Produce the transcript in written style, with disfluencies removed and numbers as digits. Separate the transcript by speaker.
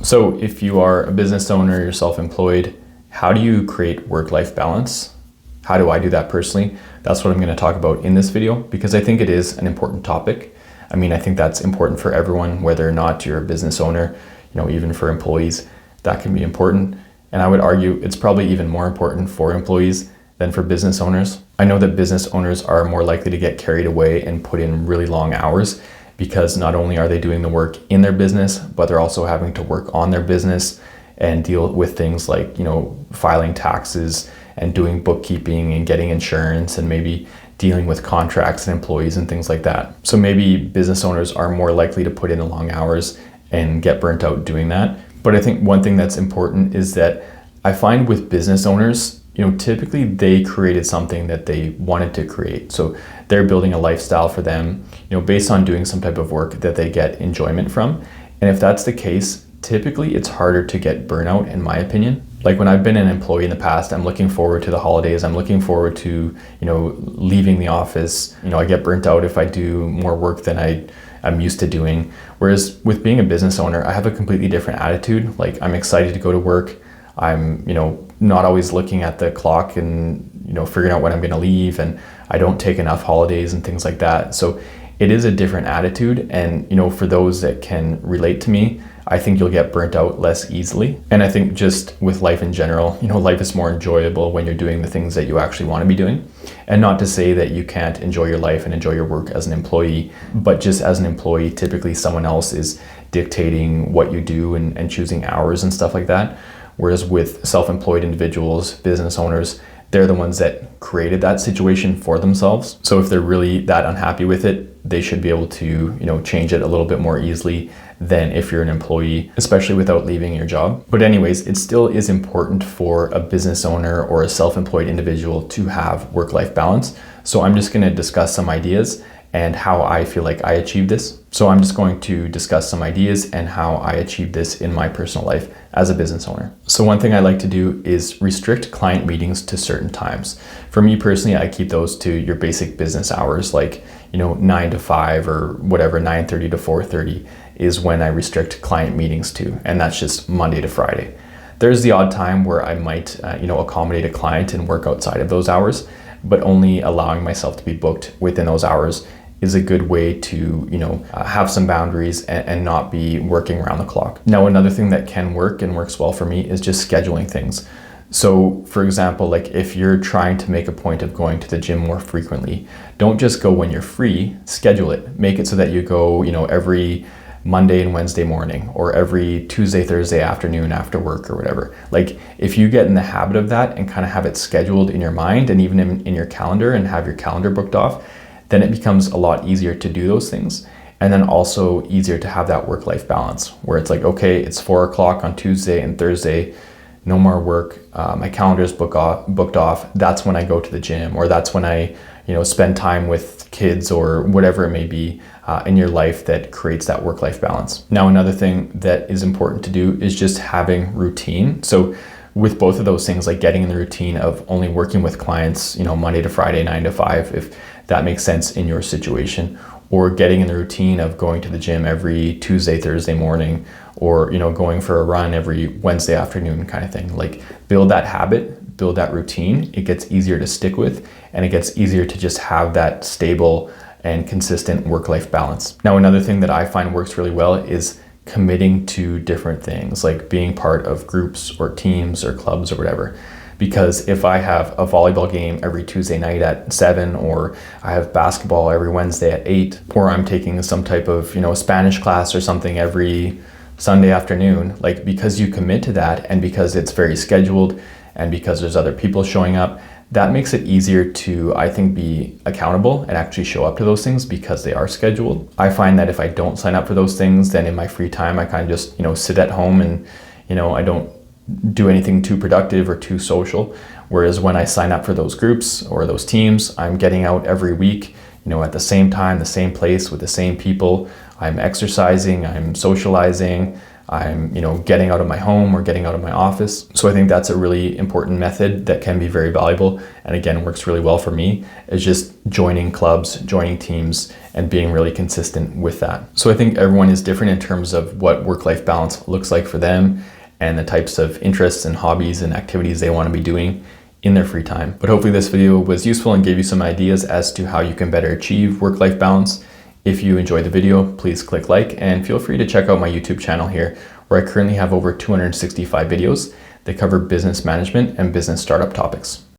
Speaker 1: So if you are a business owner, you're self-employed, how do you create work-life balance? How do I do that personally? That's what I'm going to talk about in this video because I think it is an important topic. I mean, I think that's important for everyone, whether or not you're a business owner, even for employees, that can be important. And I would argue it's probably even more important for employees than for business owners. I know that business owners are more likely to get carried away and put in really long hours because not only are they doing the work in their business, but they're also having to work on their business and deal with things like, filing taxes and doing bookkeeping and getting insurance and maybe dealing with contracts and employees and things like that. So maybe business owners are more likely to put in the long hours and get burnt out doing that. But I think one thing that's important is that I find with business owners, typically they created something that they wanted to create. So they're building a lifestyle for them, based on doing some type of work that they get enjoyment from. And if that's the case, typically it's harder to get burnout, in my opinion. Like when I've been an employee in the past, I'm looking forward to the holidays. I'm looking forward to, leaving the office. I get burnt out if I do more work than I'm used to doing. Whereas with being a business owner, I have a completely different attitude. Like I'm excited to go to work. I'm, not always looking at the clock and, figuring out when I'm going to leave, and I don't take enough holidays and things like that. So it is a different attitude. And, for those that can relate to me, I think you'll get burnt out less easily. And I think just with life in general, life is more enjoyable when you're doing the things that you actually want to be doing. And not to say that you can't enjoy your life and enjoy your work as an employee, but just as an employee, typically someone else is dictating what you do and choosing hours and stuff like that. Whereas with self-employed individuals, business owners, they're the ones that created that situation for themselves. So if they're really that unhappy with it, they should be able to, change it a little bit more easily than if you're an employee, especially without leaving your job. But anyways, it still is important for a business owner or a self-employed individual to have work-life balance. So I'm just going to discuss some ideas and how I feel like I achieve this. So I'm just going to discuss some ideas and how I achieve this in my personal life as a business owner. So one thing I like to do is restrict client meetings to certain times. For me personally, I keep those to your basic business hours, like 9 to 5 or whatever, 9:30 to 4:30 is when I restrict client meetings to, and that's just Monday to Friday. There's the odd time where I might accommodate a client and work outside of those hours, but only allowing myself to be booked within those hours is a good way to, have some boundaries and not be working around the clock. Now, another thing that can work and works well for me is just scheduling things. So for example, like if you're trying to make a point of going to the gym more frequently, don't just go when you're free, schedule it. Make it so that you go, every Monday and Wednesday morning, or every Tuesday, Thursday afternoon after work or whatever. Like if you get in the habit of that and kind of have it scheduled in your mind and even in your calendar and have your calendar booked off, then it becomes a lot easier to do those things. And then also easier to have that work-life balance where it's like, okay, it's 4 o'clock on Tuesday and Thursday, no more work. My calendar is booked off. That's when I go to the gym, or that's when I, spend time with kids or whatever it may be in your life that creates that work-life balance. Now, another thing that is important to do is just having routine. So with both of those things, like getting in the routine of only working with clients, Monday to Friday, 9 to 5, if that makes sense in your situation, or getting in the routine of going to the gym every Tuesday, Thursday morning, or, going for a run every Wednesday afternoon kind of thing. Like build that habit, build that routine. It gets easier to stick with, and it gets easier to just have that stable and consistent work-life balance. Now, another thing that I find works really well is committing to different things, like being part of groups or teams or clubs or whatever. Because if I have a volleyball game every Tuesday night at 7, or I have basketball every Wednesday at 8, or I'm taking some type of, Spanish class or something every Sunday afternoon, like because you commit to that and because it's very scheduled and because there's other people showing up, that makes it easier to, I think, be accountable and actually show up to those things because they are scheduled. I find that if I don't sign up for those things, then in my free time, I kind of just, sit at home and, I don't do anything too productive or too social. Whereas when I sign up for those groups or those teams, I'm getting out every week, at the same time, the same place with the same people. I'm exercising, I'm socializing, I'm, getting out of my home or getting out of my office. So I think that's a really important method that can be very valuable. And again, works really well for me, is just joining clubs, joining teams, and being really consistent with that. So I think everyone is different in terms of what work-life balance looks like for them and the types of interests and hobbies and activities they want to be doing in their free time. But hopefully this video was useful and gave you some ideas as to how you can better achieve work-life balance. If you enjoyed the video, please click like and feel free to check out my YouTube channel here, where I currently have over 265 videos that cover business management and business startup topics.